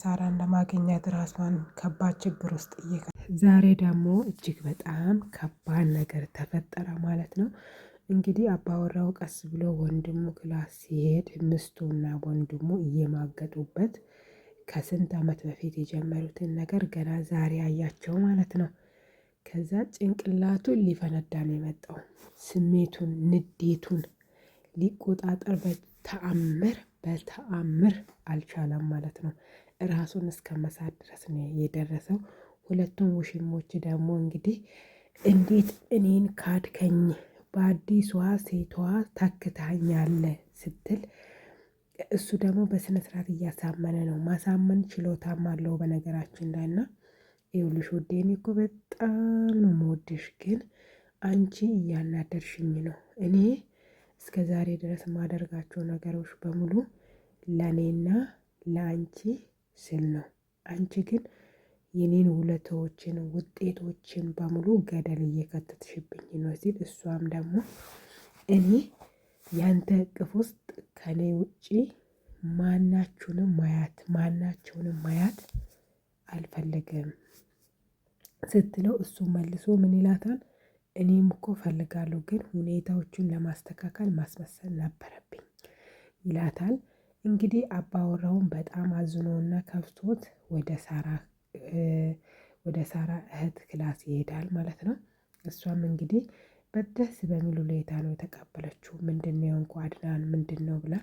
ሳራን ለማግኘት ራሷን ከባድ ችግር ውስጥ ዛሬ ደግሞ እጅግ በጣም ከባድ ነገር ተፈጠረ ማለት ነው። እንግዲህ አባወራው ቀስ ብሎ ወንድሙ ክላስ ሲሄድ ምስቱና ወንድሙ እየማገጡበት ከስንት ዓመት በፊት የጀመሩትን ነገር ገና ዛሬ አያቸው ማለት ነው። ከዛ ጭንቅላቱን ሊፈነዳ ነው የመጣው። ስሜቱን ንዴቱን ሊቆጣጠር በተአምር አልቻለም ማለት ነው። ራሱን እስከ መሳት ድረስ ነው የደረሰው። ሁለቱም ውሽሞች ደግሞ እንግዲህ እንዴት እኔን ካድከኝ በአዲሷ ሴቷ ታክታኛለህ ስትል እሱ ደግሞ በስነ ስርዓት እያሳመነ ነው። ማሳመን ችሎታም አለው በነገራችን ላይ እና ይኸውልሽ ውዴ እኔ እኮ በጣም ነው የምወድሽ፣ ግን አንቺ እያናደርሽኝ ነው። እኔ እስከ ዛሬ ድረስ የማደርጋቸው ነገሮች በሙሉ ለእኔና ለአንቺ ስል ነው። አንቺ ግን የኔን ውለታዎችን ውጤቶችን በሙሉ ገደል እየከተትሽብኝ ነው ሲል እሷም ደግሞ እኔ ያንተ እቅፍ ውስጥ ከኔ ውጪ ማናቸውንም ማያት አልፈልግም ስትለው እሱ መልሶ ምን ይላታል? እኔም እኮ ፈልጋለሁ ግን ሁኔታዎቹን ለማስተካከል ማስመሰል ነበረብኝ ይላታል። እንግዲህ አባወራውን በጣም አዝኖና ከፍቶት ወደ ሳራ እህት ክላስ ይሄዳል ማለት ነው። እሷም እንግዲህ በደስ በሚል ሁኔታ ነው የተቀበለችው። ምንድነው የሆንኩ አድናን ምንድነው ብላ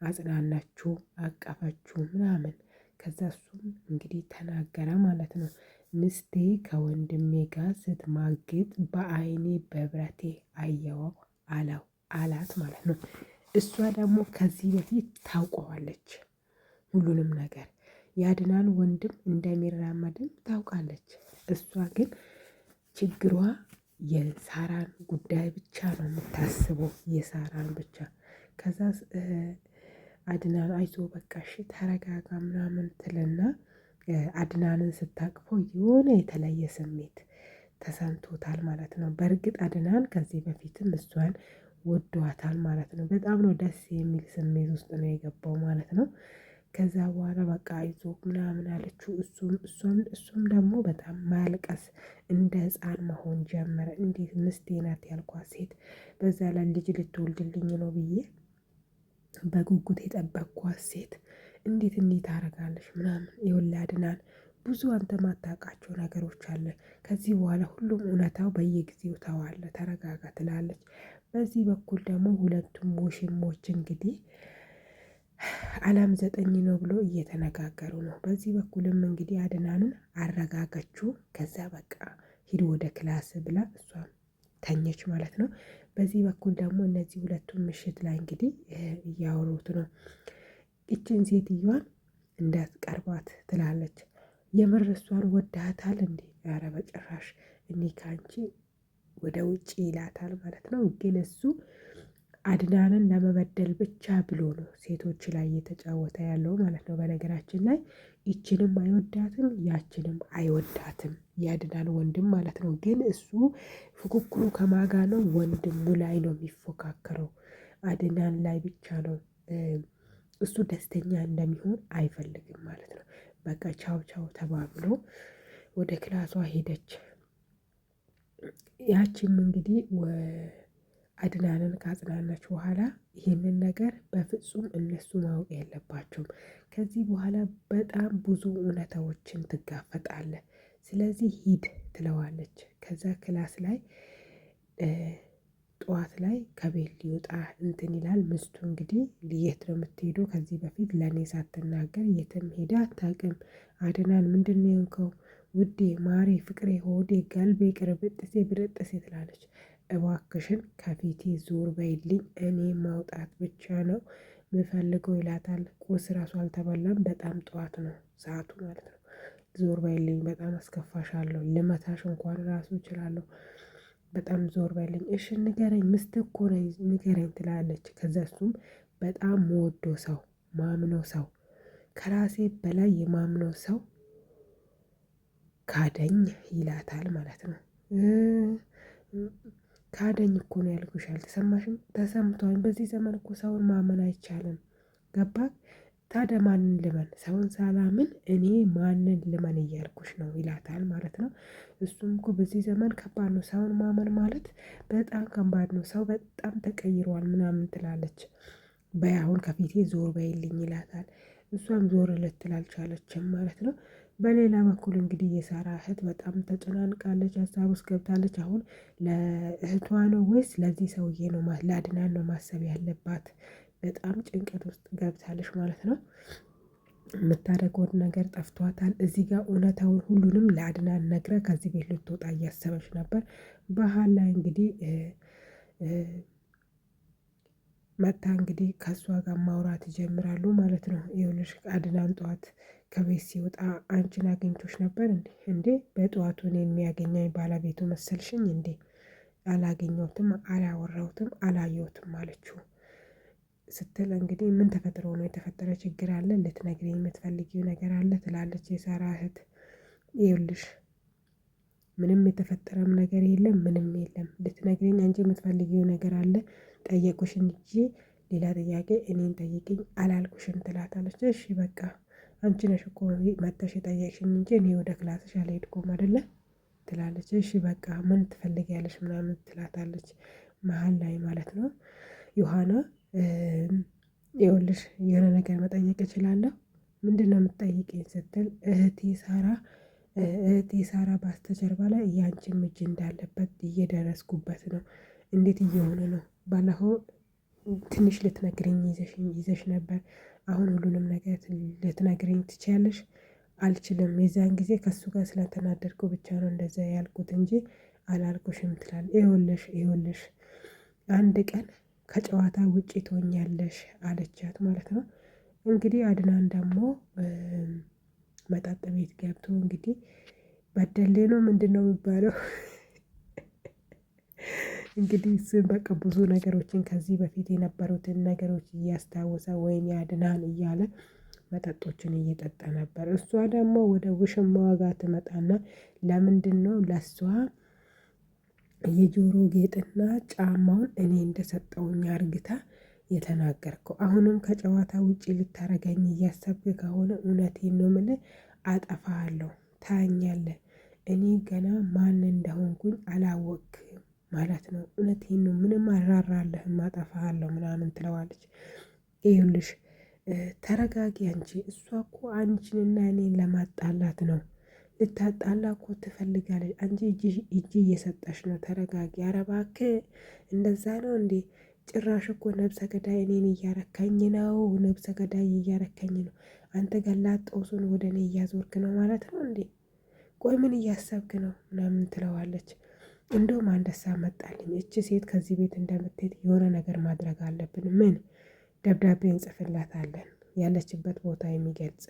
አጽናናችሁ፣ አቀፈችው ምናምን። ከዛ እሱም እንግዲህ ተናገረ ማለት ነው። ምስቴ ከወንድሜ ጋር ስትማግጥ በአይኔ በብረቴ አየው አላት ማለት ነው። እሷ ደግሞ ከዚህ በፊት ታውቀዋለች ሁሉንም ነገር የአድናን ወንድም እንደሚራመድም ታውቃለች። እሷ ግን ችግሯ የሳራን ጉዳይ ብቻ ነው የምታስበው፣ የሳራን ብቻ። ከዛ አድናን አይዞህ በቃ እሺ ተረጋጋ ምናምን ትልና አድናንን ስታቅፈው የሆነ የተለየ ስሜት ተሰምቶታል ማለት ነው። በእርግጥ አድናን ከዚህ በፊትም እሷን ወዷታል ማለት ነው። በጣም ነው ደስ የሚል ስሜት ውስጥ ነው የገባው ማለት ነው። ከዛ በኋላ በቃ አይዞህ ምናምን አለችው። እሱም ደግሞ በጣም ማልቀስ እንደ ህፃን መሆን ጀመረ። እንዴት ምስቴ ናት ያልኳት ሴት በዛ ላይ ልጅ ልትወልድልኝ ነው ብዬ በጉጉት የጠበቅኳት ሴት እንዴት ታደርጋለች ምናምን። ይኸውልህ አድናን ብዙ አንተ ማታውቃቸው ነገሮች አለ። ከዚህ በኋላ ሁሉም እውነታው በየጊዜው ታዋለህ፣ ተረጋጋ ትላለች። በዚህ በኩል ደግሞ ሁለቱም ውሽሞች እንግዲህ አለም ዘጠኝ ነው ብሎ እየተነጋገሩ ነው። በዚህ በኩልም እንግዲህ አድናንን አረጋገችው። ከዛ በቃ ሂድ ወደ ክላስ ብላ እሷም ተኘች ማለት ነው። በዚህ በኩል ደግሞ እነዚህ ሁለቱም ምሽት ላይ እንግዲህ እያወሩት ነው። ይችን ሴትዮዋን እንዳትቀርባት ትላለች። የምር እሷን ወዳታል እንዴ? ኧረ በጭራሽ እኔ ካንቺ ወደ ውጪ ይላታል ማለት ነው። ግን እሱ አድናንን ለመበደል ብቻ ብሎ ነው ሴቶች ላይ እየተጫወተ ያለው ማለት ነው። በነገራችን ላይ ይችንም አይወዳትም ያችንም አይወዳትም፣ የአድናን ወንድም ማለት ነው። ግን እሱ ፉክክሩ ከማጋ ነው? ወንድሙ ላይ ነው የሚፎካከረው። አድናን ላይ ብቻ ነው እሱ ደስተኛ እንደሚሆን አይፈልግም ማለት ነው። በቃ ቻው ቻው ተባብሎ ወደ ክላሷ ሄደች። ያቺም እንግዲህ አድናንን ካጽናናች በኋላ ይህንን ነገር በፍጹም እነሱ ማወቅ የለባቸውም። ከዚህ በኋላ በጣም ብዙ እውነታዎችን ትጋፈጣለህ። ስለዚህ ሂድ ትለዋለች። ከዛ ክላስ ላይ ጠዋት ላይ ከቤት ሊወጣ እንትን ይላል። ምስቱ እንግዲህ የት ነው የምትሄደው? ከዚህ በፊት ለእኔ ሳትናገር የትም ሄዳ አታውቅም። አድናን ምንድነው የሆንከው? ውዴ ማሬ ፍቅሬ ሆዴ ጋልቤ ቅርብጥሴ ብርጥሴ ትላለች። እባክሽን ከፊቴ ዞር በይልኝ፣ እኔ ማውጣት ብቻ ነው ምፈልገው ይላታል። ቁርስ ራሱ አልተበላም። በጣም ጠዋት ነው ሰዓቱ ማለት ነው። ዞር በይልኝ በጣም አስከፋሻለሁ፣ ልመታሽ እንኳን ራሱ እችላለሁ፣ በጣም ዞር በይልኝ። እሺ ንገረኝ ምስትህ እኮ ነኝ ንገረኝ ትላለች። ከዛ እሱም በጣም የምወደው ሰው ማምነው ሰው ከራሴ በላይ የማምነው ሰው ካደኝ ይላታል ማለት ነው። ካደኝ እኮ ነው ያልኩሽ አልተሰማሽም? ተሰምቷል። በዚህ ዘመን እኮ ሰውን ማመን አይቻልም። ገባክ? ታዲያ ማንን ልመን? ሰውን ሳላምን እኔ ማንን ልመን እያልኩሽ ነው ይላታል ማለት ነው። እሱም እኮ በዚህ ዘመን ከባድ ነው፣ ሰውን ማመን ማለት በጣም ከባድ ነው፣ ሰው በጣም ተቀይሯል ምናምን ትላለች። በይ አሁን ከፊቴ ዞር በይልኝ ይላታል። እሷም ዞር ልትል አልቻለችም ማለት ነው። በሌላ በኩል እንግዲህ የሳራ እህት በጣም ተጨናንቃለች፣ ሀሳብ ውስጥ ገብታለች። አሁን ለእህቷ ነው ወይስ ለዚህ ሰውዬ ነው ለአድናን ነው ማሰብ ያለባት? በጣም ጭንቀት ውስጥ ገብታለች ማለት ነው። የምታደርገውን ነገር ጠፍቷታል። እዚህ ጋር እውነታውን ሁሉንም ለአድናን ነግረ ከዚህ ቤት ልትወጣ እያሰበች ነበር። ባህል ላይ እንግዲህ መታ እንግዲህ ከእሷ ጋር ማውራት ይጀምራሉ ማለት ነው። ይኸውልሽ አድናን ጠዋት ከቤት ሲወጣ አንቺን አግኝቶሽ ነበር እንዴ? እንዴ በጠዋቱ እኔን የሚያገኘኝ ባለቤቱ መሰልሽኝ እንዴ? አላገኘሁትም፣ አላወራሁትም፣ አላየሁትም አለችው ስትል እንግዲህ ምን ተፈጥሮ ነው? የተፈጠረ ችግር አለ? ልትነግሪኝ የምትፈልጊው ነገር አለ? ትላለች የሳራ እህት። ይኸውልሽ ምንም የተፈጠረም ነገር የለም፣ ምንም የለም። ልትነግሪኝ አንቺ የምትፈልጊው ነገር አለ? ጠየቁሽ እንጂ ሌላ ጥያቄ እኔን ጠይቅኝ አላልኩሽም ትላታለች። እሺ በቃ አንቺ ነሽ እኮ መጥተሽ የጠየቅሽኝ እንጂ እኔ ወደ ክላስሽ አልሄድኩም አይደለ? ትላለች። እሺ በቃ ምን ትፈልጊያለሽ ምናምን ትላታለች። መሀል ላይ ማለት ነው ዮሐና ይኸውልሽ የሆነ ነገር መጠየቅ እችላለሁ? ምንድነው የምትጠይቀኝ? ስትል እህቴ ሳራ በስተጀርባ ላይ ያንቺም እጅ እንዳለበት እየደረስኩበት ነው። እንዴት እየሆነ ነው? ባለፈው ትንሽ ልትነግሪኝ ይዘሽ ነበር። አሁን ሁሉንም ነገር ልትነግሪኝ ትችያለሽ? አልችልም። የዛን ጊዜ ከሱ ጋር ስለተናደድኩ ብቻ ነው እንደዛ ያልኩት እንጂ አላልኩሽም ትላለች። ይኸውልሽ አንድ ቀን ከጨዋታ ውጪ ትሆኛለሽ አለቻት ማለት ነው። እንግዲህ አድናን ደግሞ መጠጥ ቤት ገብቶ እንግዲህ በደሌ ነው ምንድነው የሚባለው እንግዲህ እሱን በቃ ብዙ ነገሮችን ከዚህ በፊት የነበሩትን ነገሮች እያስታወሰ ወይኔ አድናን እያለ መጠጦችን እየጠጣ ነበር። እሷ ደግሞ ወደ ውሽማዋ ጋር ትመጣና ለምንድነው ለሷ የጆሮ ጌጥና ጫማውን እኔ እንደሰጠውኝ አርግታ የተናገርከው? አሁንም ከጨዋታ ውጪ ልታረገኝ እያሰብክ ከሆነ እውነቴን ነው የምልህ አጠፋሃለሁ፣ ታያኛለህ። እኔ ገና ማን እንደሆንኩኝ አላወቅም ማለት ነው። እውነቴን ነው፣ ምንም አልራራልህም፣ አጠፋሃለሁ ምናምን ትለዋለች። ይኸውልሽ ተረጋጊ አንቺ። እሷ እኮ አንቺንና እኔን ለማጣላት ነው። ልታጣላ እኮ ትፈልጋለች። አንቺ እጅ እየሰጠሽ ነው። ተረጋጊ። ኧረ እባክህ እንደዛ ነው እንዴ? ጭራሽ እኮ ነብሰ ገዳይ እኔን እያረካኝ ነው። ነብሰ ገዳይ እያረካኝ ነው። አንተ ገላጦሱን ወደ እኔ እያዞርክ ነው ማለት ነው እንዴ? ቆይ ምን እያሰብክ ነው ምናምን ትለዋለች። እንደውም አንድ ሀሳብ መጣልኝ። እቺ ሴት ከዚህ ቤት እንደምትሄድ የሆነ ነገር ማድረግ አለብን። ምን? ደብዳቤ እንጽፍላታለን ያለችበት ቦታ የሚገልጽ።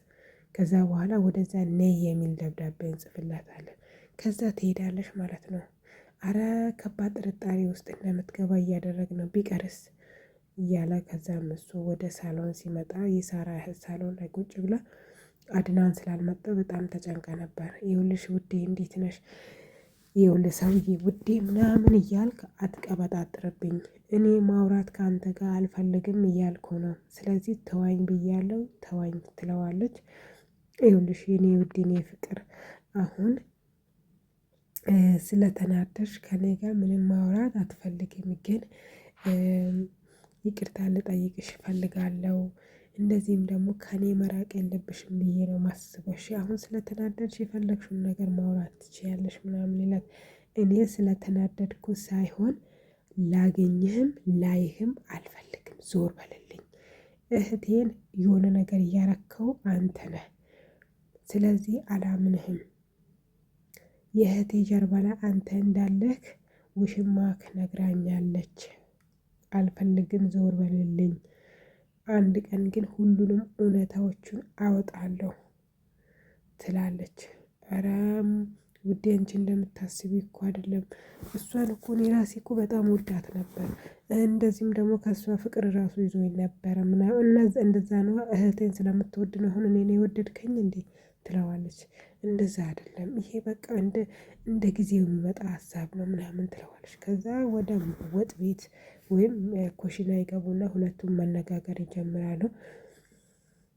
ከዛ በኋላ ወደዛ ነይ የሚል ደብዳቤ እንጽፍላታለን። ከዛ ትሄዳለች ማለት ነው። አረ ከባድ ጥርጣሬ ውስጥ እንደምትገባ እያደረግ ነው። ቢቀርስ እያለ ከዛም እሱ ወደ ሳሎን ሲመጣ የሳራ እህት ሳሎን ላይ ቁጭ ብላ አድናን ስላልመጣ በጣም ተጨንቃ ነበር። ይኸውልሽ ውዴ እንዴት ነሽ? ይኸውልህ ሰውዬ ውዴ ምናምን እያልክ አትቀበጣጥርብኝ። እኔ ማውራት ከአንተ ጋር አልፈልግም እያልኩ ነው። ስለዚህ ተዋኝ ብያለሁ፣ ተዋኝ ትለዋለች። ይኸውልሽ የኔ ውዴ የኔ ፍቅር አሁን ስለተናደድሽ ከኔ ጋር ምንም ማውራት አትፈልግም፣ ግን ይቅርታ ልጠይቅሽ እፈልጋለሁ። እንደዚህም ደግሞ ከኔ መራቅ የለብሽም ብዬ ነው ማስበው። እሺ አሁን ስለተናደድሽ የፈለግሽውን ነገር ማውራት ትችያለሽ ምናምን ይላት። እኔ ስለተናደድኩ ሳይሆን ላገኝህም ላይህም አልፈልግም፣ ዞር በልልኝ። እህቴን የሆነ ነገር እያረከው አንተ ነህ። ስለዚህ አላምንህም። የእህቴ ጀርባ ላይ አንተ እንዳለህ ውሽማክ ነግራኛለች። አልፈልግም፣ ዞር በልልኝ። አንድ ቀን ግን ሁሉንም እውነታዎቹን አወጣለሁ ትላለች። ኧረም ውዴ አንቺ እንደምታስቢ እኮ አይደለም። እሷን እኮ እኔ ራሴ እኮ በጣም ወዳት ነበር። እንደዚህም ደግሞ ከእሷ ፍቅር ራሱ ይዞኝ ነበረ ምናምን እንደዛ ነው። እህቴን ስለምትወድ ነው አሁን እኔን የወደድከኝ እንዴ? ትለዋለች። እንደዛ አይደለም፣ ይሄ በቃ እንደ ጊዜው የሚመጣ ሀሳብ ነው ምናምን ትለዋለች። ከዛ ወደ ወጥ ቤት ወይም ኩሽና ይገቡና ሁለቱም መነጋገር ይጀምራሉ።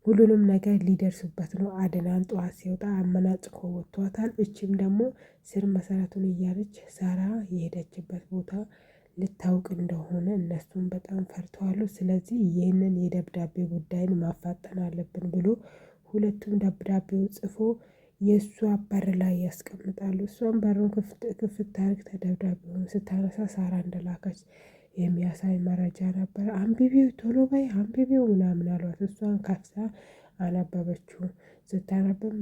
ሁሉንም ነገር ሊደርሱበት ነው። አድናን ጠዋት ሲወጣ አመናጭቆ ወጥቷታል። እችም ደግሞ ስር መሰረቱን እያለች ሳራ የሄደችበት ቦታ ልታውቅ እንደሆነ እነሱም በጣም ፈርተዋሉ። ስለዚህ ይህንን የደብዳቤ ጉዳይን ማፋጠን አለብን ብሎ ሁለቱም ደብዳቤውን ጽፎ የእሷ በር ላይ ያስቀምጣሉ። እሷም በሩን ክፍት ታሪክ ደብዳቤውን ስታነሳ ሳራ እንደላከች የሚያሳይ መረጃ ነበር። አንብቢው ቶሎ በይ አንብቢው ምናምን አሏት። እሷን ከፍታ አነበበችው። ስታነብም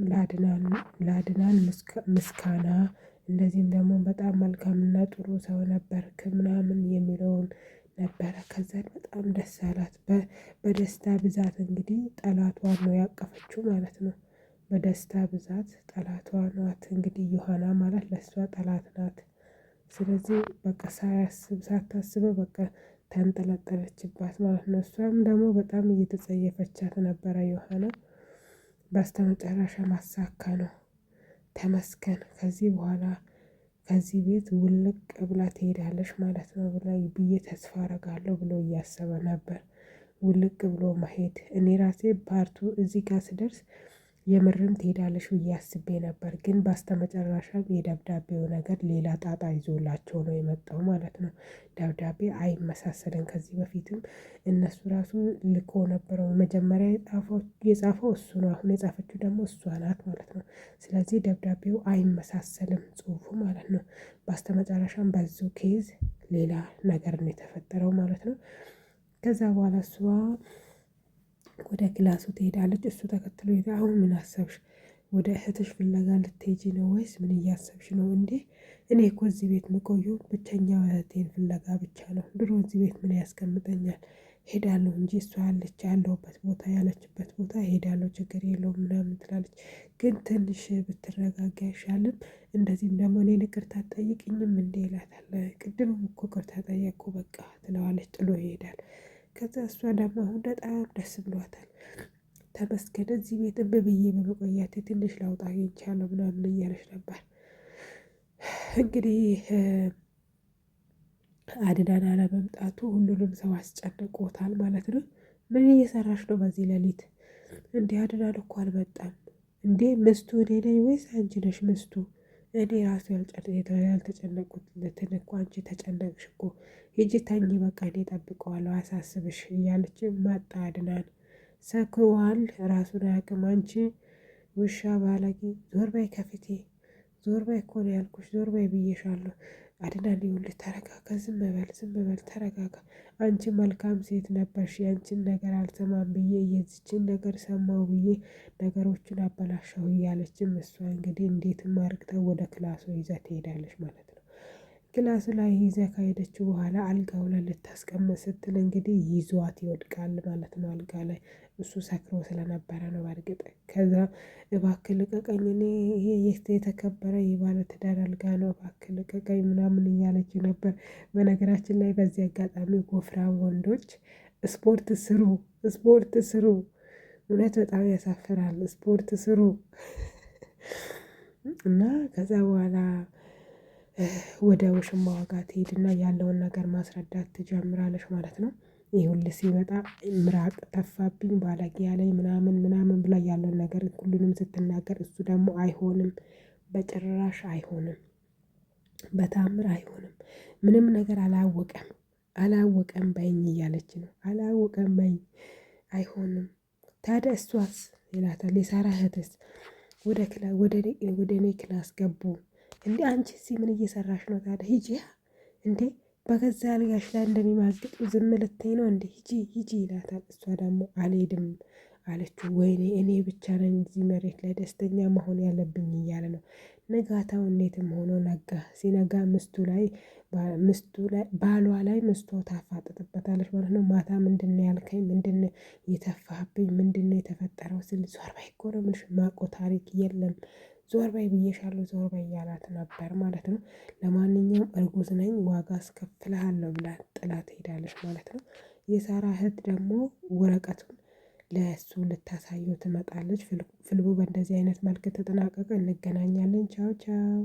ለአድናን ምስጋና እንደዚህም ደግሞ በጣም መልካምና ጥሩ ሰው ነበርክ ምናምን የሚለውን ነበረ። ከዛን በጣም ደስ አላት። በደስታ ብዛት እንግዲህ ጠላቷን ነው ያቀፈችው ማለት ነው። በደስታ ብዛት ጠላቷ ናት እንግዲህ ዮሐና ማለት ለእሷ ጠላት ናት። ስለዚህ በቃ ሳታስበው በቃ ተንጠለጠለችባት ማለት ነው። እሷም ደግሞ በጣም እየተጸየፈቻት ነበረ ዮሐና። በስተመጨረሻ ማሳካ ነው። ተመስገን ከዚህ በኋላ ከዚህ ቤት ውልቅ ብላ ትሄዳለች ማለት ነው ብዬ ተስፋ አረጋለሁ ብሎ እያሰበ ነበር። ውልቅ ብሎ መሄድ እኔ ራሴ ፓርቱ እዚህ ጋር ስደርስ የምርም ትሄዳለች ብዬ አስቤ ነበር። ግን በስተመጨረሻም የደብዳቤው ነገር ሌላ ጣጣ ይዞላቸው ነው የመጣው ማለት ነው። ደብዳቤ አይመሳሰልም። ከዚህ በፊትም እነሱ ራሱ ልኮ ነበረው መጀመሪያ የጻፈው እሱ ነው። አሁን የጻፈችው ደግሞ እሷ ናት ማለት ነው። ስለዚህ ደብዳቤው አይመሳሰልም ጽሁፉ ማለት ነው። በስተመጨረሻም በዙ ኬዝ ሌላ ነገር ነው የተፈጠረው ማለት ነው። ከዛ በኋላ እሷ ወደ ክላሱ ትሄዳለች። እሱ ተከትሎ ሄዳ አሁን ምን አሰብሽ? ወደ እህትሽ ፍለጋ ልትሄጂ ነው ወይስ ምን እያሰብሽ ነው እንዴ? እኔ እኮ እዚህ ቤት ምቆየው ብቸኛው እህቴን ፍለጋ ብቻ ነው። ድሮ እዚህ ቤት ምን ያስቀምጠኛል? ሄዳለሁ እንጂ እሷ ያለች ያለሁበት ቦታ ያለችበት ቦታ ሄዳለሁ ችግር የለውም ምናምን ትላለች። ግን ትንሽ ብትረጋጋ አይሻልም? እንደዚህም ደግሞ እኔን ይቅርታ አትጠይቅኝም እንዴ ይላታል። ቅድምም እኮ ይቅርታ ጠየቅኩ በቃ ትለዋለች። ጥሎ ይሄዳል። ከዛ እሷ ደግሞ አሁን በጣም ደስ ብሏታል። ተመስገን እዚህ ቤት ብዬ በመቆያቴ ትንሽ ለውጥ አግኝቻለሁ ምናምን እያለች ነበር። እንግዲህ አድናን አለመምጣቱ ሁሉንም ሰው አስጨንቆታል ማለት ነው። ምን እየሰራሽ ነው በዚህ ሌሊት? እንዲህ አድናን እኮ አልመጣም እንዴ? ምስቱ እኔ ነኝ ወይስ አንቺ ነሽ ምስቱ? እኔ ራሱ ያልተጨነቁለትን እኮ አንቺ ተጨነቅሽ እኮ። ሂጂ ተኝ በቃ እኔ እጠብቀዋለሁ አያሳስብሽ እያለች መጣ አድናን። ሰክሯል ራሱን አያውቅም። አንቺ ውሻ ባለጌ ዞር በይ ከፊቴ፣ ዞር በይ እኮ ነው ያልኩሽ፣ ዞር በይ ብዬሻለሁ። አድናን ይኸውልህ ተረጋጋ፣ ዝም በል ተረጋጋ። አንቺ መልካም ሴት ነበርሽ፣ ያንቺን ነገር አልሰማም ብዬ የዚችን ነገር ሰማው ብዬ ነገሮችን አበላሻው እያለችም እሷ እንግዲህ እንዴትም አርግታ ወደ ክላሷ ይዛ ትሄዳለች ማለት ነው። ክላስ ላይ ይዛ ከሄደችው በኋላ አልጋው ላይ ልታስቀምጥ ስትል እንግዲህ ይዟት ይወድቃል ማለት ነው። አልጋ ላይ እሱ ሰክሮ ስለነበረ ነው በእርግጥ። ከዛ እባክህ ልቀቀኝ፣ እኔ ይሄ የተከበረ የባለ ትዳር አልጋ ነው፣ እባክህ ልቀቀኝ ምናምን እያለች ነበር። በነገራችን ላይ በዚህ አጋጣሚ ወፍራም ወንዶች ስፖርት ስሩ፣ ስፖርት ስሩ። እውነት በጣም ያሳፍራል። ስፖርት ስሩ እና ከዛ በኋላ ወደ ውሽማዋ ጋር ትሄድና ያለውን ነገር ማስረዳት ትጀምራለች ማለት ነው። ይህ ሁሉ ሲመጣ ምራቅ ተፋብኝ ባለጌ ያለኝ ምናምን ምናምን ብላ ያለውን ነገር ሁሉንም ስትናገር እሱ ደግሞ አይሆንም፣ በጭራሽ አይሆንም፣ በታምር አይሆንም፣ ምንም ነገር አላወቀም በይኝ እያለች ነው። አላወቀም በይኝ አይሆንም። ታዲያ እሷስ ይላታል። የሳራ እህትስ ወደ እኔ ክላስ ገቡ እንዴ? አንቺ እዚህ ምን እየሰራሽ ነው ታዲያ? ሂጂ እንዴ በገዛ አልጋሽ ላይ እንደሚማግጡ ዝም ልትይ ነው እንዴ? ሂጂ ይላታል። እሷ ደግሞ አልሄድም አለችው። ወይኔ እኔ ብቻ ነኝ እዚህ መሬት ላይ ደስተኛ መሆን ያለብኝ እያለ ነው። ንጋታው እንዴትም ሆኖ ነጋ። ሲነጋ ባሏ ላይ ምስቱ ታፋጥጥበታለች ማለት ነው። ማታ ምንድነው ያልከኝ? ምንድነው የተፋህብኝ? ምንድነው የተፈጠረው? ስል ዞር በይ እኮ ነው የምልሽ፣ ማውቀው ታሪክ የለም፣ ዞር በይ ብዬሻለሁ፣ ዞር በይ እያላት ነበር ማለት ነው። ለማንኛውም እርጉዝ ነኝ ዋጋ አስከፍልሃለሁ ብላ ጥላት ሄዳለች ማለት ነው። የሳራ እህት ደግሞ ወረቀቱን ለእሱ ልታሳየው ትመጣለች። ፊልሙ በእንደዚህ አይነት መልክ ተጠናቀቀ። እንገናኛለን። ቻው ቻው።